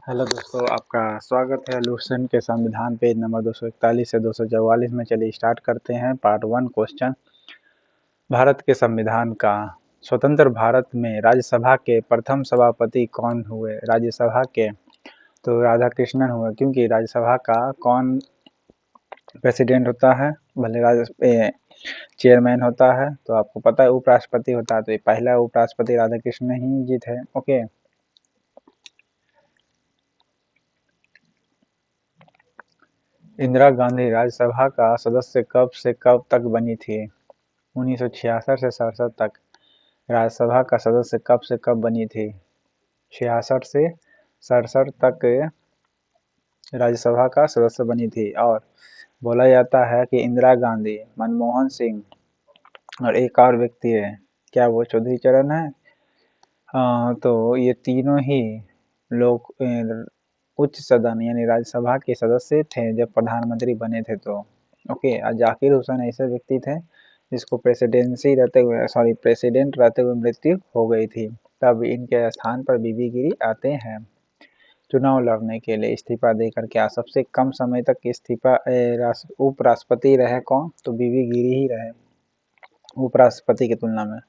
Hello दोस्तों, आपका स्वागत है लुसेंट के संविधान पेज नंबर 241 से 244 में। चलिए स्टार्ट करते हैं। पार्ट 1 क्वेश्चन, भारत के संविधान का स्वतंत्र भारत में राज्यसभा के प्रथम सभापति कौन हुए? राज्यसभा के तो राधा कृष्णन हुए, क्योंकि राज्यसभा का कौन प्रेसिडेंट होता है? भले चेयरमैन होता है तो आपको पता है उपराष्ट्रपति होता है, तो ये पहला उपराष्ट्रपति राधा कृष्णन ही जी थे। ओके, इंदिरा गांधी राज्यसभा का सदस्य कब से कब तक बनी थी? 1966 से 67 तक। राज्यसभा का सदस्य कब से कब बनी थी? 66 से 67 तक राज्यसभा का सदस्य बनी थी। और बोला जाता है कि इंदिरा गांधी, मनमोहन सिंह और एक और व्यक्ति है, क्या वो चौधरी चरण है? तो ये तीनों ही लोग उच्च सदन यानी राज्यसभा के सदस्य थे जब प्रधानमंत्री बने थे। तो ओके, जाकिर हुसैन ऐसे व्यक्ति थे जिसको प्रेसिडेंट रहते हुए मृत्यु हो गई थी। तब इनके स्थान पर बीबी गिरी आते हैं चुनाव लड़ने के लिए इस्तीफा देकर। क्या सबसे कम समय तक उपराष्ट्रपति रहे कौन? तो बीबी गिरी ही रहे उपराष्ट्रपति की तुलना में।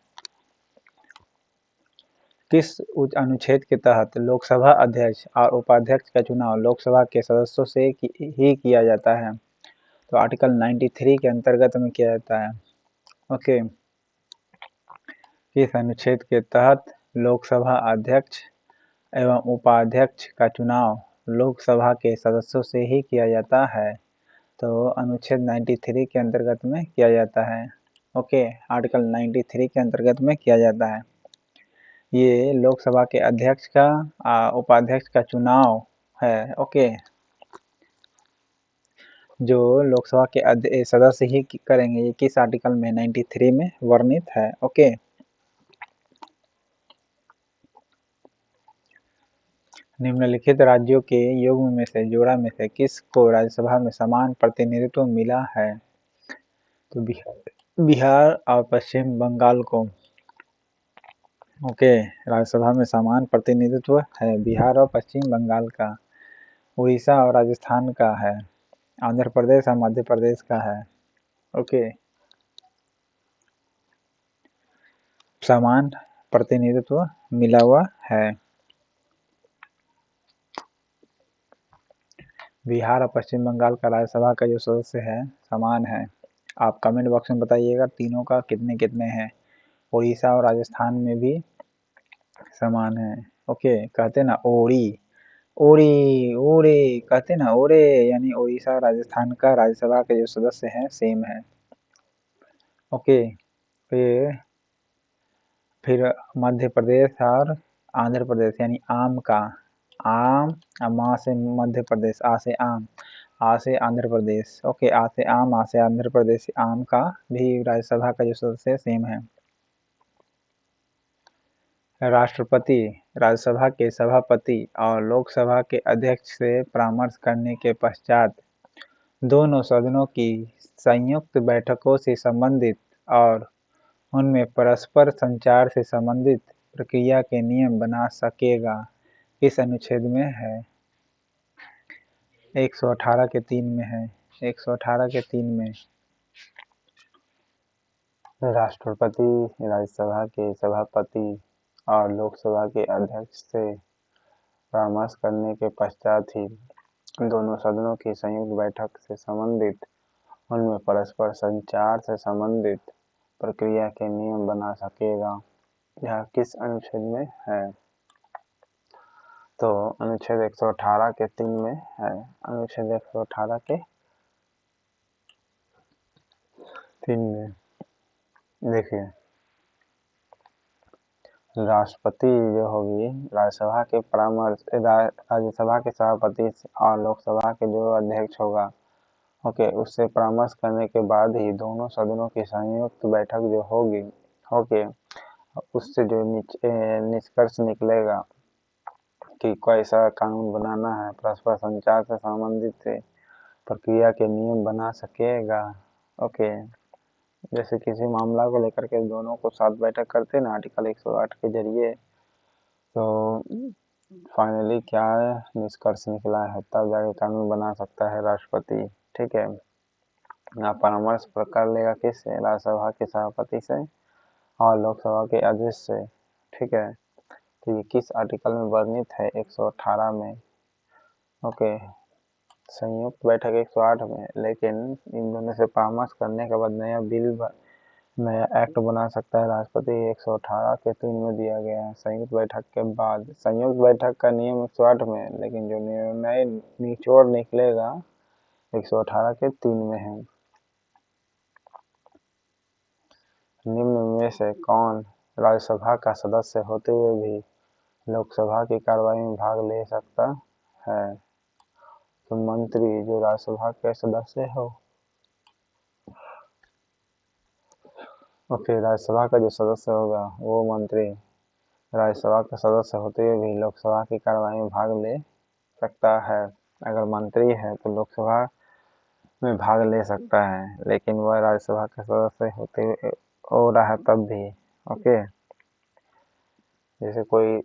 किस अनुच्छेद के तहत लोकसभा अध्यक्ष और उपाध्यक्ष का चुनाव लोकसभा के सदस्यों से ही किया जाता है? तो आर्टिकल 93 के अंतर्गत में किया जाता है। ओके, किस अनुच्छेद के तहत लोकसभा अध्यक्ष एवं उपाध्यक्ष का चुनाव लोकसभा के सदस्यों से ही किया जाता है? तो अनुच्छेद 93 के अंतर्गत में किया जाता है। ओके, आर्टिकल 93 के अंतर्गत में किया जाता है। ये लोकसभा के अध्यक्ष का उपाध्यक्ष का चुनाव है। ओके, जो लोकसभा के सदस्य ही करेंगे। ये किस आर्टिकल में? 93 में वर्णित है। ओके, निम्नलिखित राज्यों के युग्म में से जोड़ा में से किस को राज्यसभा में समान प्रतिनिधित्व मिला है? तो बिहार और पश्चिम बंगाल को ओके राज्यसभा में समान प्रतिनिधित्व है। बिहार और पश्चिम बंगाल का। उड़ीसा और राजस्थान का है। आंध्र प्रदेश और मध्य प्रदेश का है। ओके, समान प्रतिनिधित्व मिला हुआ है। बिहार और पश्चिम बंगाल का राज्यसभा का जो सदस्य है समान है। आप कमेंट बॉक्स में बताइएगा तीनों का कितने कितने हैं। उड़ीसा और राजस्थान में भी समान है। ओके, कहते ना ओड़ी ओड़ी ओड़े, कहते ना ओरे, यानी उड़ीसा और राजस्थान का राज्यसभा के जो सदस्य हैं सेम है। ओके, फिर मध्य प्रदेश और आंध्र प्रदेश यानी आम का आम, माँ से मध्य प्रदेश, आ से आम, आ से आंध्र प्रदेश। ओके, आ से आम, आ से आंध्र प्रदेश। आम का भी राज्यसभा का जो सदस्य सेम है। राष्ट्रपति राज्यसभा के सभापति और लोकसभा के अध्यक्ष से परामर्श करने के पश्चात दोनों सदनों की संयुक्त बैठकों से संबंधित और उनमें परस्पर संचार से संबंधित प्रक्रिया के नियम बना सकेगा। इस अनुच्छेद में है 118 के 3 में है। 118 के 3 में राष्ट्रपति राज्यसभा के सभापति और लोकसभा के अध्यक्ष से परामर्श करने के पश्चात ही दोनों सदनों की संयुक्त बैठक से संबंधित उनमें परस्पर संचार से संबंधित प्रक्रिया के नियम बना सकेगा। यह किस अनुच्छेद में है? तो अनुच्छेद 118 के 3 में है। अनुच्छेद 118 के 3 में देखिए, राष्ट्रपति जो होगी राज्यसभा के परामर्श राज्यसभा के सभापति और लोकसभा के जो अध्यक्ष होगा ओके उससे परामर्श करने के बाद ही दोनों सदनों की संयुक्त बैठक जो होगी ओके उससे जो निष्कर्ष निकलेगा कि कैसा कानून बनाना है, परस्पर संचार से संबंधित प्रक्रिया के नियम बना सकेगा। ओके, जैसे किसी मामला को लेकर के दोनों को साथ बैठक करते हैं ना आर्टिकल 108 के जरिए, तो फाइनली क्या निष्कर्ष निकला है, तब जाके कानून बना सकता है राष्ट्रपति। ठीक है, आप परामर्श कर लेगा किससे? राज्यसभा के सभापति से और लोकसभा के अध्यक्ष से। ठीक है, तो ये किस आर्टिकल में वर्णित है? 118 में। ओके, संयुक्त बैठक 108 में। लेकिन इन दोनों से परामर्श करने के बाद नया एक्ट बना सकता है राष्ट्रपति, 118 के 3 में दिया गया है। संयुक्त बैठक के बाद, संयुक्त बैठक का नियम 108 में, लेकिन जो निर्णय निचोड़ निकलेगा 118 के 3 में है। निम्न में से कौन राज्यसभा का सदस्य होते हुए भी लोकसभा की कार्रवाई में भाग ले सकता है? तो मंत्री जो राज्यसभा के सदस्य हो। ओके, राज्यसभा का जो सदस्य होगा वो मंत्री राज्यसभा का सदस्य होते हुए भी लोकसभा की कार्रवाई में भाग ले सकता है। अगर मंत्री है तो लोकसभा में भाग ले सकता है, लेकिन वह राज्यसभा का सदस्य होते हुए हो रहा है तब भी। ओके, जैसे कोई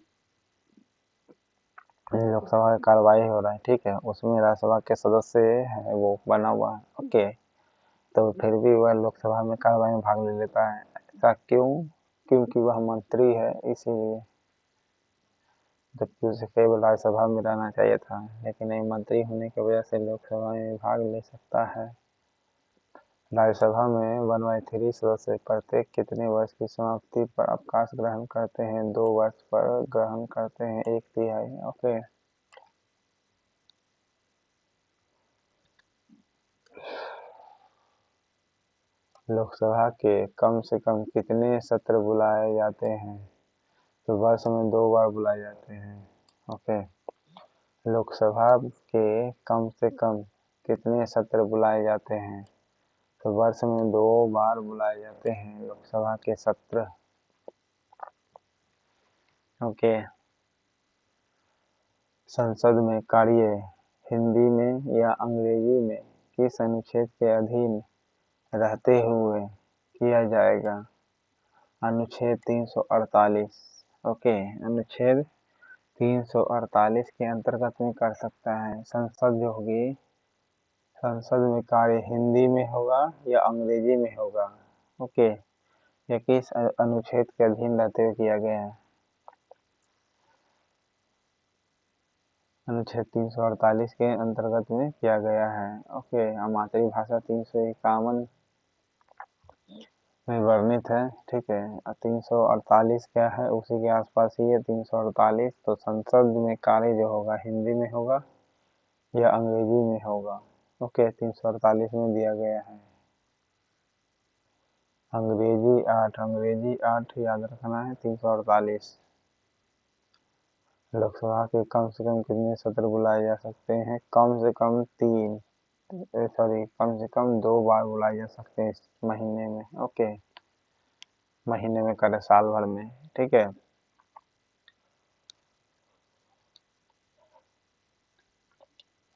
लोकसभा की कार्रवाई हो रहा है, ठीक है, उसमें राज्यसभा के सदस्य है वो बना हुआ है। ओके, तो फिर भी वह लोकसभा में कार्रवाई में भाग ले लेता है। ऐसा क्यों? क्योंकि वह मंत्री है, इसीलिए। जबकि उसे केवल राज्यसभा में रहना चाहिए था, लेकिन एक मंत्री होने की वजह से लोकसभा में भाग ले सकता है। राज्यसभा में 1/3 सदस्य प्रत्येक कितने वर्ष की समाप्ति पर अवकाश ग्रहण करते हैं? 2 वर्ष पर ग्रहण करते हैं, 1/3। ओके, लोकसभा के कम से कम कितने सत्र बुलाए जाते हैं? तो वर्ष में 2 बार बुलाए जाते हैं। ओके, लोकसभा के कम से कम कितने सत्र बुलाए जाते हैं? तो वर्ष में 2 बार बुलाए जाते हैं लोकसभा के सत्र। ओके, संसद में कार्य हिंदी में या अंग्रेजी में किस अनुच्छेद के अधीन रहते हुए किया जाएगा? अनुच्छेद 348। ओके, अनुच्छेद 348 के अंतर्गत में कर सकता है। संसद जो होगी, संसद में कार्य हिंदी में होगा या अंग्रेजी में होगा? ओके, यह किस अनुच्छेद के अधीन रहते हुए किया गया है? अनुच्छेद 348 के अंतर्गत में किया गया है। ओके, मातृभाषा 351 में वर्णित है। ठीक है, 348 क्या है, उसी के आसपास ही है 348। तो संसद में कार्य जो होगा हिंदी में होगा या अंग्रेजी में होगा? ओके, 348 में दिया गया है अंग्रेजी 8। अंग्रेजी 8 याद रखना है। 348। लोकसभा के कम से कम कितने सत्र बुलाए जा सकते हैं? कम से कम 3, सॉरी, कम से कम 2 बार बुलाए जा सकते हैं इस महीने में। ओके, महीने में करे, साल भर में। ठीक है,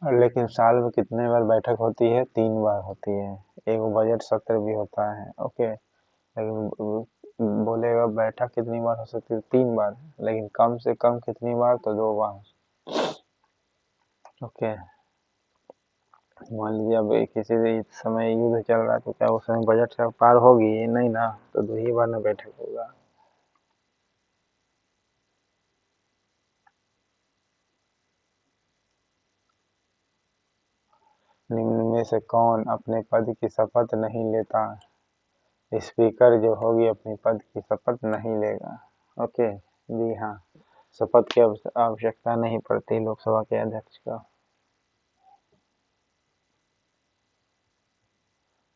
लेकिन साल में कितने बार बैठक होती है? 3 बार होती है। एक बजट सत्र भी होता है। ओके, लेकिन बोलेगा बैठक कितनी बार हो सकती है? 3 बार, लेकिन कम से कम कितनी बार? तो 2 बार। ओके, मान लीजिए अब किसी समय युद्ध चल रहा है, तो क्या उस समय बजट से पार होगी? नहीं ना, तो 2 ही बार ना बैठक होगा। निम्न में से कौन अपने पद की शपथ नहीं लेता? स्पीकर जो होगी अपने पद की शपथ नहीं लेगा। ओके, जी हाँ, शपथ की आवश्यकता नहीं पड़ती लोकसभा के अध्यक्ष को।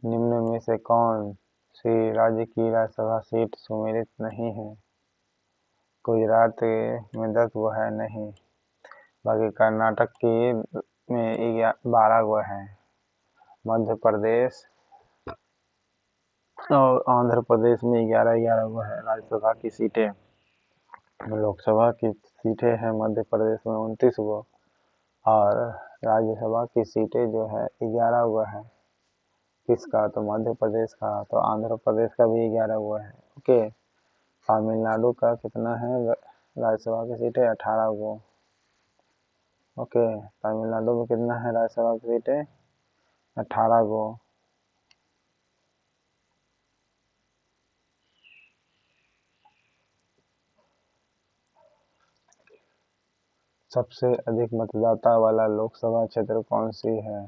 निम्न में से कौन सी राज्य की राज्यसभा सीट सुमेलित नहीं है? गुजरात में 10 गो है नहीं, बाकी कर्नाटक की में 12 गो है, मध्य प्रदेश और आंध्र प्रदेश में 11 गो है राज्यसभा की सीटें। लोकसभा की सीटें हैं मध्य प्रदेश में 29 गो, और राज्यसभा की सीटें जो है 11 गो है। किसका? तो मध्य प्रदेश का। तो आंध्र प्रदेश का भी 11 गो है। ओके, तमिलनाडु का कितना है राज्यसभा की सीटें? 18 गो। ओके, तमिलनाडु में कितना है राज्यसभा की सीटें? 18 गो। सबसे अधिक मतदाता वाला लोकसभा क्षेत्र कौन सी है?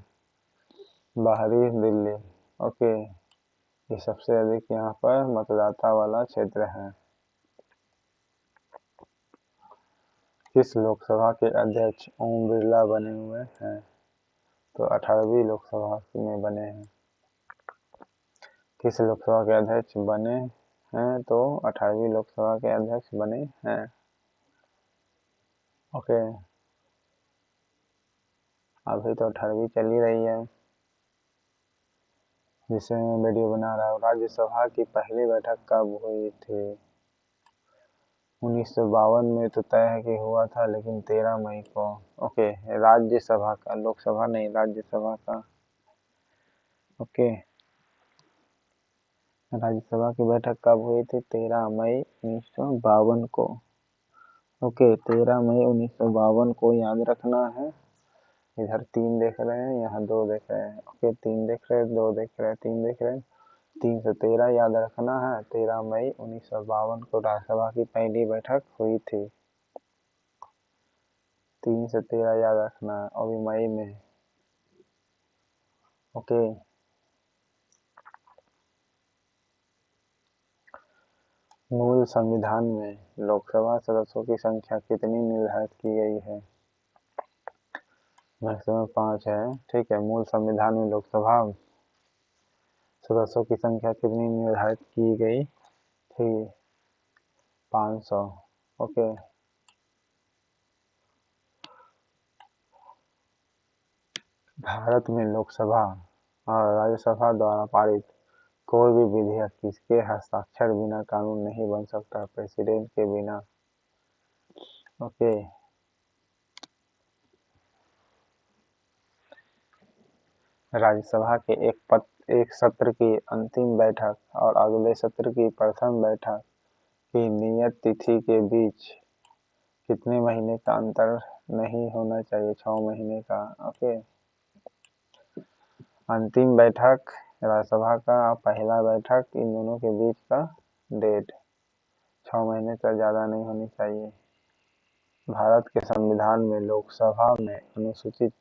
बाहरी दिल्ली। ओके, ये सबसे अधिक यहाँ पर मतदाता वाला क्षेत्र है। किस लोकसभा के अध्यक्ष ओम बिरला बने हुए हैं? तो 18वीं लोकसभा में बने हैं। किस लोकसभा के अध्यक्ष बने हैं? तो 18वीं लोकसभा के अध्यक्ष बने हैं। ओके, अभी तो 18वीं चल ही रही है जिसे मैं वीडियो बना रहा हूँ। राज्यसभा की पहली बैठक कब हुई थी? 1952 में तो तय है कि हुआ था, लेकिन 13 मई को। ओके, राज्यसभा का, लोकसभा नहीं, राज्यसभा का। ओके, राज्यसभा की बैठक कब हुई थी? 13 मई 1952 को। ओके, 13 मई 1952 को याद रखना है। इधर 3 देख रहे हैं, यहाँ 2 देख रहे हैं। ओके, 3 देख रहे हैं, 2 देख रहे हैं, 3 देख रहे हैं। 3 से 13 याद रखना है। 13 मई 1952 को राज्यसभा की पहली बैठक हुई थी। 3 से 13 याद रखना है, अभी मई में। ओके, मूल संविधान में लोकसभा सदस्यों की संख्या कितनी निर्धारित की गई है? मैक्सिमम 5 है। ठीक है, मूल संविधान में लोकसभा सदस्यों की संख्या कितनी निर्धारित की गई थी? 500। ओके, भारत में लोकसभा और राज्यसभा द्वारा पारित कोई भी विधेयक किसके हस्ताक्षर बिना कानून नहीं बन सकता? प्रेसिडेंट के बिना। ओके, राज्यसभा के एक सत्र की अंतिम बैठक और अगले सत्र की प्रथम बैठक की नियत तिथि के बीच कितने महीने का अंतर नहीं होना चाहिए? 6 महीने का। ओके, अंतिम बैठक राज्यसभा का और पहला बैठक, इन दोनों के बीच का डेट 6 महीने से ज़्यादा नहीं होनी चाहिए। भारत के संविधान में लोकसभा में अनुसूचित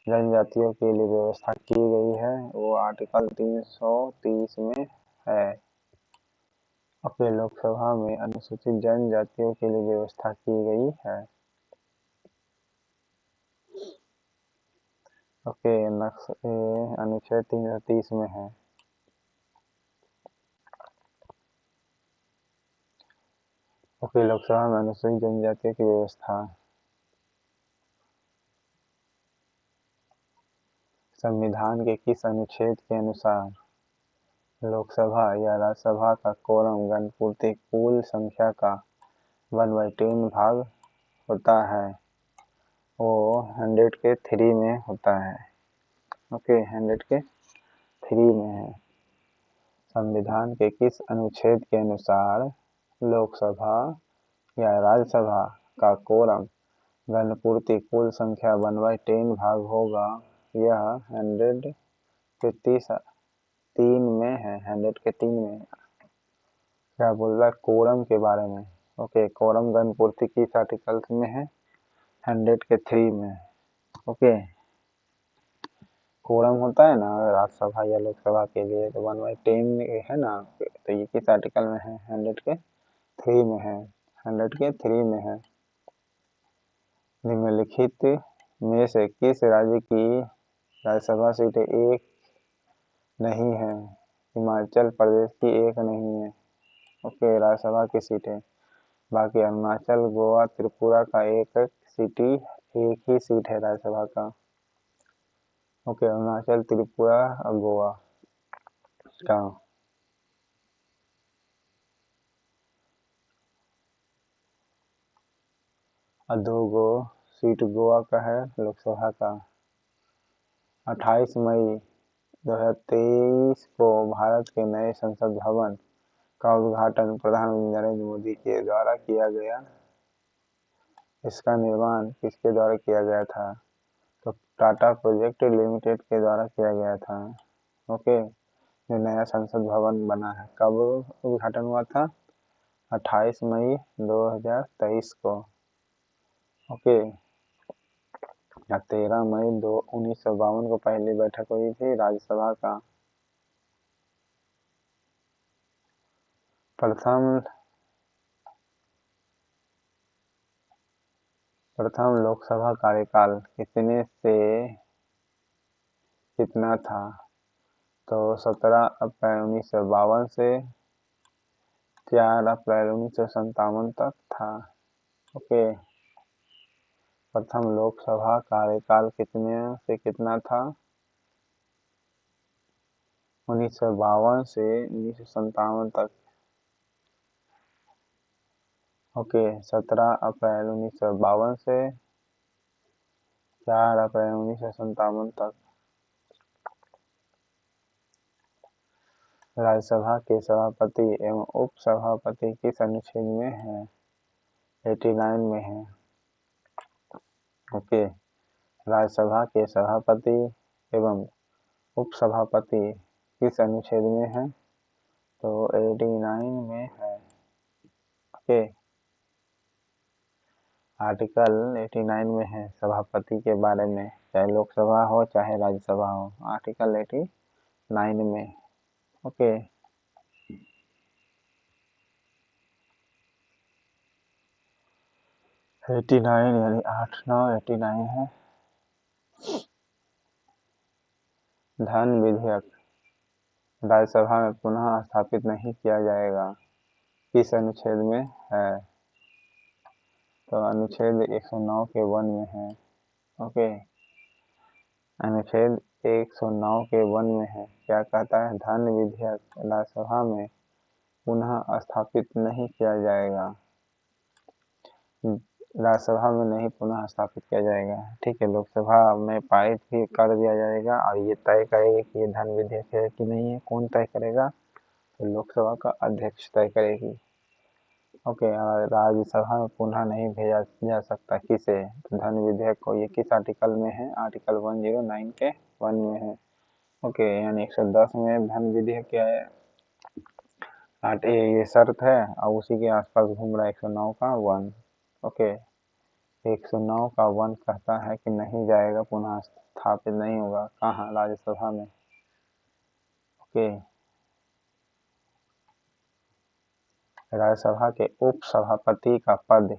जनजातियों के लिए व्यवस्था की गई है, वो आर्टिकल 330 में है। ओके, लोकसभा में अनुसूचित जनजातियों के लिए व्यवस्था की गई है। ओके, अनुच्छेद 330 में है। ओके, लोकसभा में अनुसूचित जनजातियों की व्यवस्था। संविधान के किस अनुच्छेद के अनुसार लोकसभा या राज्यसभा का कोरम गणपूर्ति कुल संख्या का 1/10 भाग होता है? वो 100 के 3 में होता है। ओके, 100 के 3 में है। संविधान के किस अनुच्छेद के अनुसार लोकसभा या राज्यसभा का कोरम गणपूर्ति कुल संख्या 1/10 भाग होगा? यह 100 के 3 में है। 100 के 3 में क्या बोल रहा है? कोरम के बारे में। ओके, कोरम गणपूर्ति किस आर्टिकल में है? 100 के 3 में। ओके, कोरम होता है ना राज्यसभा या लोकसभा के लिए, तो 1/10 है ना, तो ये किस आर्टिकल में है? 100 के 3 में है। 100 के 3 में है। निम्नलिखित में से किस राज्य की राज्यसभा सीटें एक नहीं है? हिमाचल प्रदेश की एक नहीं है। ओके, राज्यसभा की सीटें। बाकी अरुणाचल, गोवा, त्रिपुरा का एक ही सीट है राज्यसभा का। ओके, अरुणाचल, त्रिपुरा और गोवा का। और 2 गो सीट गोवा का है लोकसभा का। 28 मई 2023 को भारत के नए संसद भवन का उद्घाटन प्रधानमंत्री नरेंद्र मोदी के द्वारा किया गया इसका निर्माण किसके द्वारा किया गया था? तो टाटा प्रोजेक्ट लिमिटेड के द्वारा किया गया था। ओके, जो नया संसद भवन बना है, कब उद्घाटन हुआ था? 28 मई 2023 को। ओके, 13 मई 1952 को पहली बैठक हुई थी राज्यसभा का। प्रथम लोकसभा कार्यकाल कितने से कितना था? तो 17 अप्रैल 1952 से 4 अप्रैल 1957 तक था। ओके, प्रथम लोकसभा कार्यकाल कितने से कितना था? 1952 से 1957 तक। ओके, 17 अप्रैल 1952 से 4 अप्रैल 1957 तक। राज्यसभा के सभापति एवं उपसभापति किस अनुच्छेद में है? 89 में है। ओके, राज्यसभा के सभापति एवं उपसभापति किस अनुच्छेद में है? तो 89 में है। ओके, आर्टिकल 89 में है सभापति के बारे में, चाहे लोकसभा हो चाहे राज्यसभा हो, आर्टिकल 89 में। ओके, 89 यानी 89 है। धन विधेयक राज्यसभा में पुनः स्थापित नहीं किया जाएगा, किस अनुच्छेद में है? तो अनुच्छेद 109 के 1 में है। ओके, अनुच्छेद 109 के 1 में है। क्या कहता है? धन विधेयक राज्यसभा में पुनः स्थापित नहीं किया जाएगा, राज्यसभा में नहीं पुनः स्थापित किया जाएगा। ठीक है, लोकसभा में पारित भी कर दिया जाएगा और ये तय करेगा कि ये धन विधेयक है कि नहीं है। कौन तय करेगा? तो लोकसभा का अध्यक्ष तय करेगी। ओके, राज्यसभा में पुनः नहीं भेजा जा सकता किसे? तो धन विधेयक को। ये किस आर्टिकल में है? आर्टिकल 109 के 1 में है। ओके, यानी 110 में धन विधेयक क्या है? ये शर्त है और उसी के आसपास घूम रहा है 109 का 1। ओके, 109 का 1 कहता है कि नहीं जाएगा, पुनः स्थापित नहीं होगा। कहाँ? राज्यसभा में। ओके, राज्यसभा के उपसभापति का पद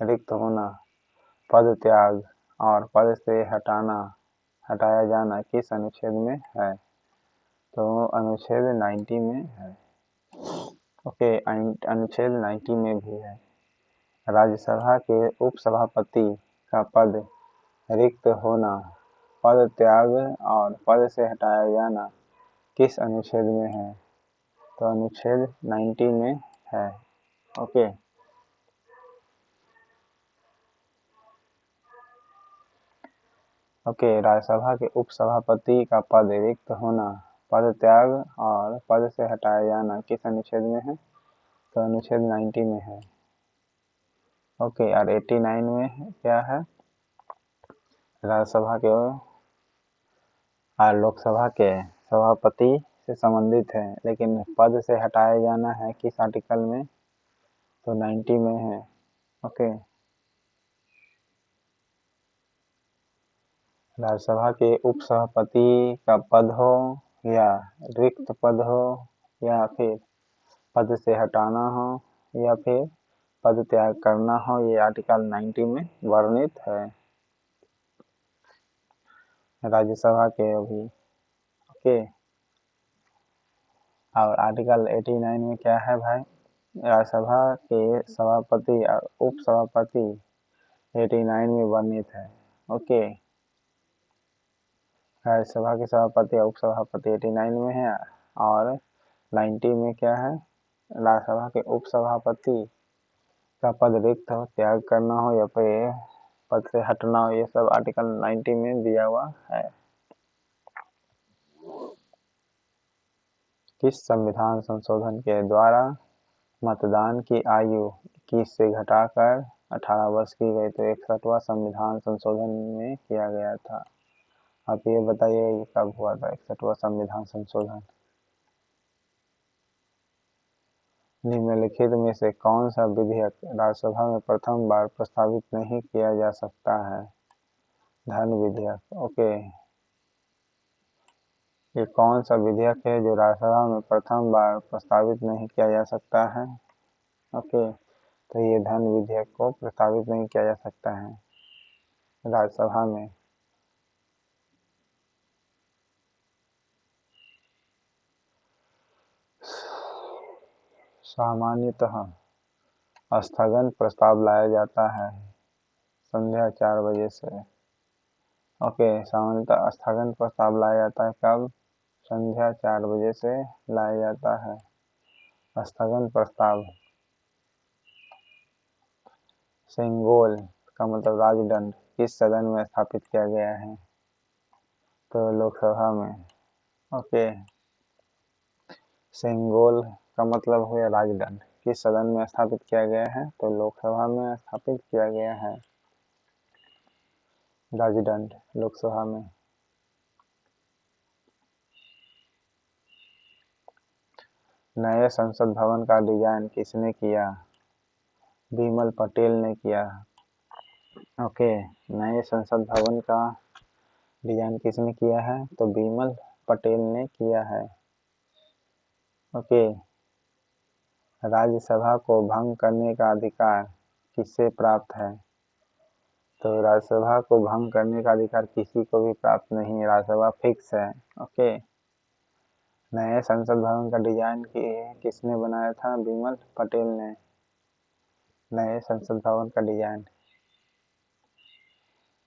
रिक्त होना, पद त्याग और पद से हटाया जाना किस अनुच्छेद में है? तो अनुच्छेद 90 में है। ओके, अनुच्छेद 90 में भी है। राज्यसभा के उपसभापति का पद रिक्त होना, पद त्याग और पद से हटाया जाना किस अनुच्छेद में है? तो अनुच्छेद 90 में है। ओके, राज्यसभा के उपसभापति का पद रिक्त होना, पद त्याग और पद से हटाया जाना किस अनुच्छेद में है? तो अनुच्छेद 90 में है। ओके, और 89 में क्या है? राज्यसभा के और लोकसभा के सभापति से संबंधित है, लेकिन पद से हटाया जाना है किस आर्टिकल में? तो 90 में है। ओके, राज्यसभा के उपसभापति का पद हो या रिक्त पद हो या फिर पद से हटाना हो या फिर पद त्याग करना हो, ये आर्टिकल 90 में वर्णित है राज्यसभा के अभी। ओके, और आर्टिकल 89 में क्या है भाई? राज्यसभा के सभापति और उपसभापति 89 में वर्णित है। ओके, राज्यसभा के सभापति और उपसभापति 89 में है और 90 में क्या है? राज्यसभा के उपसभापति का पद रिक्त हो, त्याग करना हो या फिर पद से हटना हो, ये सब आर्टिकल 90 में दिया हुआ है। किस संविधान संशोधन के द्वारा मतदान की आयु 21 से घटाकर 18 वर्ष की गई तो 61वां संविधान संशोधन में किया गया था। आप ये बताइए ये कब हुआ था 61वां संविधान संशोधन? निम्नलिखित में से कौन सा विधेयक राज्यसभा में प्रथम बार प्रस्तावित नहीं किया जा सकता है? धन विधेयक। ओके, ये कौन सा विधेयक है जो राज्यसभा में प्रथम बार प्रस्तावित नहीं किया जा सकता है? ओके, तो ये धन विधेयक को प्रस्तावित नहीं किया जा सकता है राज्यसभा में। सामान्यतः स्थगन प्रस्ताव लाया जाता है संध्या 4 बजे से। ओके, सामान्यतः स्थगन प्रस्ताव लाया जाता है कब? संध्या 4 बजे से लाया जाता है स्थगन प्रस्ताव। सेंगोल का मतलब राजदंड किस सदन में स्थापित किया गया है? तो लोकसभा में। ओके, सेंगोल का मतलब हुआ राजदंड किस सदन में स्थापित किया गया है? तो लोकसभा में स्थापित किया गया है राजदंड, लोकसभा में। नए संसद भवन का डिजाइन किसने किया? बिमल पटेल ने किया। ओके, नए संसद भवन का डिजाइन किसने किया है? तो बिमल पटेल ने किया है। ओके, राज्यसभा को भंग करने का अधिकार किससे प्राप्त है? तो राज्यसभा को भंग करने का अधिकार किसी को भी प्राप्त नहीं है, राज्यसभा फिक्स है। ओके, नए संसद भवन का डिजाइन किसने बनाया था? बिमल पटेल ने। नए संसद भवन का डिजाइन।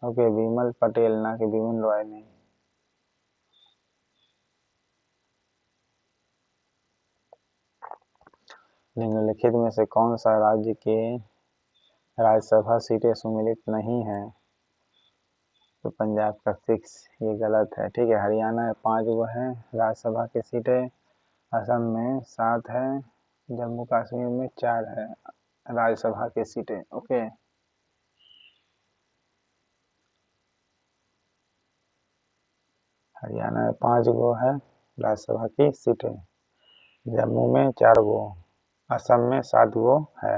ओके, बिमल पटेल, ना कि बिमल रॉय ने। निम्नलिखित में से कौन सा राज्य के राज्यसभा सीटें सम्मिलित नहीं है? तो पंजाब का 6, ये गलत है। ठीक है, हरियाणा में 5 वो है राज्यसभा की सीटें, असम में 7 है, जम्मू कश्मीर में 4 है राज्यसभा की सीटें। ओके, हरियाणा में 5 गो है राज्यसभा की सीटें, जम्मू में 4 गो, असम में 7 गो है।